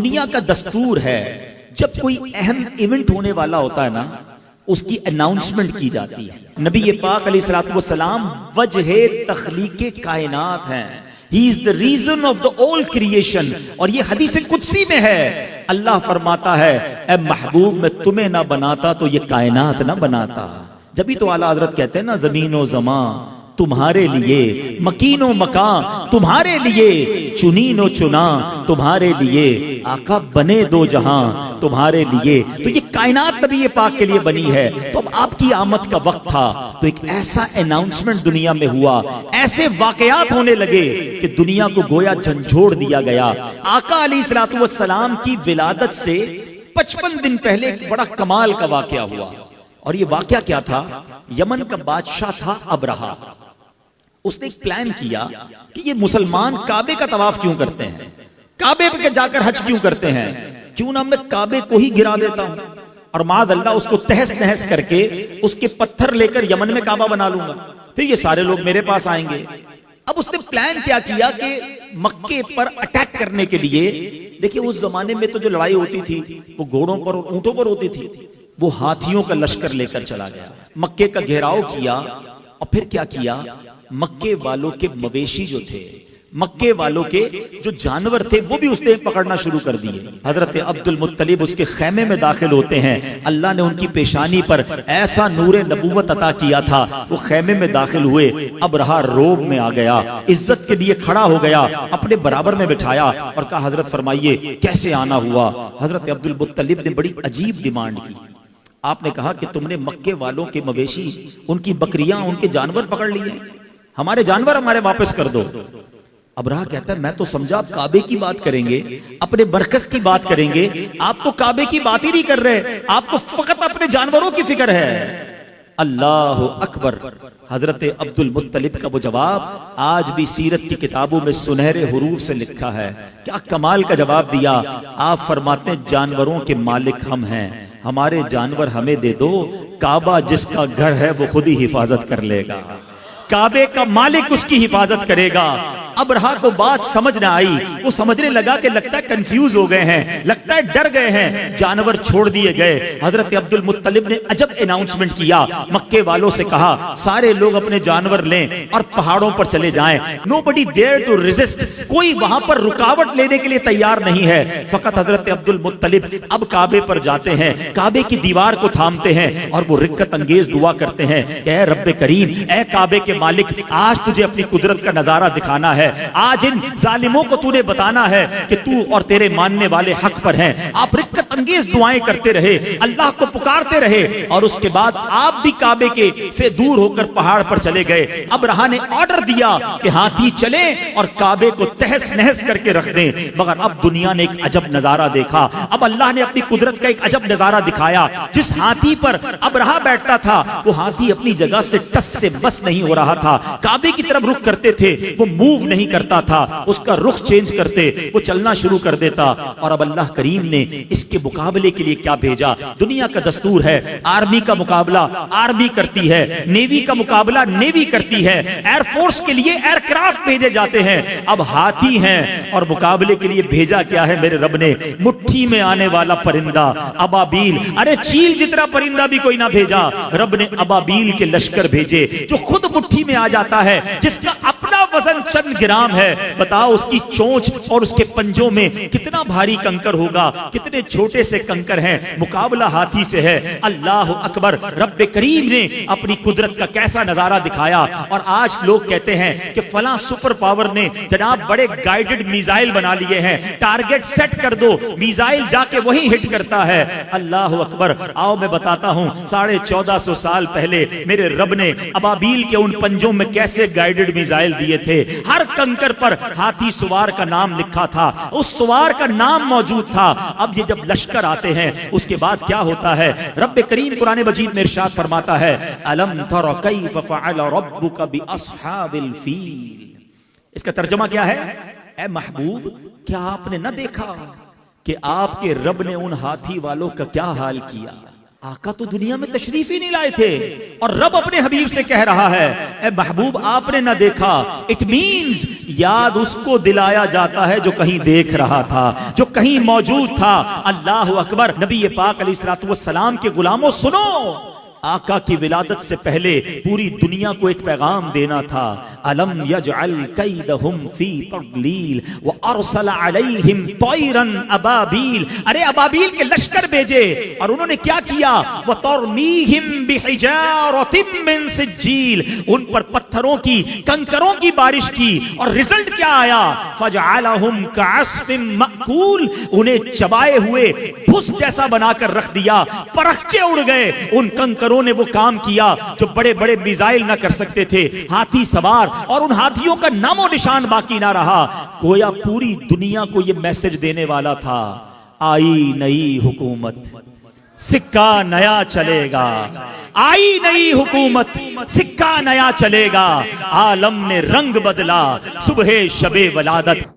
دنیا کا دستور ہے جب کوئی اہم ایونٹ ہونے والا ہوتا ہے نا اس کی اناؤنسمنٹ کی جاتی ہے. نبی پاک علیہ الصلوۃ والسلام وجہ تخلیق کائنات ہیں. He is the reason of the all creation. اور یہ حدیث قدسی میں ہے. اللہ فرماتا ہے اے محبوب میں تمہیں نہ بناتا تو یہ کائنات نہ بناتا. جبھی تو اعلیٰ حضرت کہتے ہیں نا زمین و زمان تمہارے لیے، مکین و مکان تمہارے لیے، چنین و چنا تمہارے لیے، آقا بنے دو جہاں تمہارے لیے. تو یہ کائنات نبی پاک کے لیے بنی ہے. تو اب آپ کی آمد کا وقت تھا تو ایک ایسا اناؤنسمنٹ دنیا میں ہوا، ایسے واقعات ہونے لگے کہ دنیا کو گویا جھنجھوڑ دیا گیا. آقا علیہ الصلوۃ والسلام کی ولادت سے 55 دن پہلے ایک بڑا کمال کا واقعہ ہوا. اور یہ واقعہ کیا تھا؟ یمن کا بادشاہ تھا ابرہہ. اس نے ایک پلان کیا کہ یہ مسلمان کعبے کا طواف کیوں کرتے ہیں، کعبے پہ جا کر حج کیوں کرتے ہیں، کیوں نہ میں کعبے کو ہی گرا دیتا ہوں اور معاذ اللہ اس کو تہس نہس کر کے اس کے پتھر لے کر یمن میں کعبہ بنا لوں گا، پھر یہ سارے لوگ میرے پاس آئیں گے. اب اس نے پلان کیا کہ مکے پر اٹیک کرنے کے لیے، دیکھیں اس زمانے میں تو جو لڑائی ہوتی تھی وہ گھوڑوں پر اور اونٹوں پر ہوتی تھی، وہ ہاتھیوں کا لشکر لے کر چلا گیا، مکے کا گھیراؤ کیا. اور پھر کیا کیا، مکے والوں کے مویشی جو تھے، مکے والوں کے جو جانور تھے وہ بھی اس نے پکڑنا شروع کر دیے. حضرت عبد المطلب اس کے خیمے میں داخل ہوتے ہیں. اللہ نے ان کی پیشانی پر ایسا نور نبوت عطا کیا تھا، وہ خیمے میں داخل ہوئے. ابرہہ روب میں آ گیا، عزت کے لیے کھڑا ہو گیا، اپنے برابر میں بٹھایا اور کہا حضرت فرمائیے کیسے آنا ہوا. حضرت عبد المطلب نے بڑی عجیب ڈیمانڈ کی. آپ نے کہا کہ تم نے مکے والوں کے مویشی، ان کی بکریاں، ان کے جانور پکڑ لیے، ہمارے جانور ہمارے واپس کر دو. ابرہہ کہتا ہے میں تو سمجھا آپ کعبے کی بات کریں گے، اپنے مرکز کی بات کریں گے، آپ تو کعبے کی بات ہی نہیں کر رہے، آپ کو فقط اپنے جانوروں کی فکر ہے. اللہ اکبر. حضرت عبد المطلب کا وہ جواب آج بھی سیرت کی کتابوں میں سنہرے حروف سے لکھا ہے. کیا کمال کا جواب دیا. آپ فرماتے ہیں جانوروں کے مالک ہم ہیں، ہمارے جانور ہمیں دے دو، کعبہ جس کا گھر ہے وہ خود ہی حفاظت کر لے گا، کعبے کا مالک اس کی حفاظت کرے گا. ابرہہ کو بات سمجھ نہ آئی، وہ سمجھنے لگا کہ لگتا ہے کنفیوز ہو گئے ہیں، لگتا ہے ڈر گئے ہیں. جانور چھوڑ دیے گئے. حضرت عبد المطلب نے عجب اناؤنسمنٹ کیا، مکے والوں سے کہا سارے لوگ اپنے جانور لیں اور پہاڑوں پر چلے جائیں. Nobody dare to resist. کوئی وہاں پر رکاوٹ لینے کے لیے تیار نہیں ہے. فقط حضرت عبد المطلب اب کعبے پر جاتے ہیں، کعبے کی دیوار کو تھامتے ہیں اور وہ رکت انگیز دعا کرتے ہیں کہ اے رب کریم، اے کعبے کے مالک، آج تجھے اپنی قدرت کا نظارہ دکھانا ہے، آج ان ظالموں کو تو نے بتانا ہے کہ تو اور تیرے ماننے والے حق پر ہیں. آپ رکت انگیز دعائیں کرتے رہے، اللہ کو پکارتے رہے اور اس کے بعد آپ بھی کعبے کے سے دور ہو کر پہاڑ پر چلے گئے. ابرہہ نے آرڈر دیا کہ ہاتھی چلیں اور کعبے کو تہس نہس کر کے رکھ دیں. مگر اب دنیا نے ایک عجب نظارہ دیکھا. اب اللہ نے اپنی قدرت کا ایک عجب نظارہ دکھایا. جس ہاتھی پر ابرہہ بیٹھتا تھا وہ ہاتھی اپنی جگہ سے ٹس سے بس نہیں ہو رہا تھا. کعبے کی طرف رخ کرتے تھے وہ موو نہیں کرتا تھا، اس کا رخ چینج کرتے وہ چلنا شروع کر دیتا. اور اب اللہ کریم نے اس کے مقابلے کے لیے کیا بھیجا. دنیا کا دستور ہے آرمی کا مقابلہ آرمی کرتی ہے، نیوی کا مقابلہ نیوی کرتی ہے، ایئر فورس کے لیے ایئر کرافٹ بھیجے جاتے ہیں. اب ہاتھی ہیں اور مقابلے کے لیے بھیجا کیا ہے میرے رب نے؟ مٹھی میں آنے والا پرندہ ابابیل. ارے چیل جتنا پرندہ بھی کوئی نہ بھیجا، رب نے ابابیل کے لشکر بھیجے جو خود مٹھی میں آ جاتا ہے، جس کا اپنا وزن چند گرام ہے. بتاؤ اس کی چونچ اور اس کے پنجوں میں کتنا بھاری کنکر ہوگا، کتنے چھوٹے سے کنکر ہیں. مقابلہ ہاتھی سے ہے. اللہ اکبر. رب کریم نے اپنی قدرت کا کیسا نظارہ دکھایا. اور آج لوگ کہتے ہیں کہ فلاں سپر پاور نے جناب بڑے گائیڈڈ میزائل بنا لیے ہیں، ٹارگٹ سیٹ کر دو، میزائل جا کے وہی ہٹ کرتا ہے. اللہ اکبر. آؤ میں بتاتا ہوں 1450 سال پہلے میرے رب نے ابابیل کے ان پنجوں میں کیسے گائیڈڈ میزائل دیے تھے. ہر کنکر پر ہاتھی سوار کا نام لکھا تھا، اس سوار کا نام موجود تھا. اب یہ جب لشکر آتے ہیں اس کے بعد کیا ہوتا ہے؟ رب کریم قرآن مجید میں ارشاد فرماتا ہے الم تر کیف فعل ربک باصحاب الفیل. اس کا ترجمہ کیا ہے؟ اے محبوب کیا آپ نے نہ دیکھا کہ آپ کے رب نے ان ہاتھی والوں کا کیا حال کیا؟ آقا تو دنیا میں تشریف ہی نہیں لائے تھے اور رب اپنے حبیب سے کہہ رہا ہے اے محبوب آپ نے نہ دیکھا. اٹ مینز یاد اس کو دلایا جاتا ہے جو کہیں دیکھ رہا تھا, جو کہیں موجود تھا. اللہ اکبر. نبی پاک علیہ الصلوۃ والسلام کے غلاموں سنو, آقا کی ولادت سے پہلے پوری دنیا کو ایک پیغام دینا تھا. الم یجعل کیدہم فی تضلیل وارسل علیہم طیرا ابابیل. ارے ابابیل کے لشکر بھیجے اور انہوں نے کیا کیا؟ وترمیہم بحجارۃ من سجیل. ان پر پتھروں کی, کنکروں کی بارش کی اور رزلٹ کیا آیا؟ فجعلہم کعصف مأکول. انہیں چبائے ہوئے بھس جیسا بنا کر رکھ دیا, پرخچے اڑ گئے. ان کنکروں نے وہ کام کیا جو بڑے بڑے میزائل نہ کر سکتے تھے. ہاتھی سوار, اور ان ہاتھیوں کا نام و نشان باقی نہ رہا. گویا پوری دنیا کو یہ میسج دینے والا تھا, آئی نئی حکومت, سکہ نیا چلے گا. آئی نئی حکومت, سکہ نیا چلے گا. عالم نے رنگ بدلا صبح شب ولادت.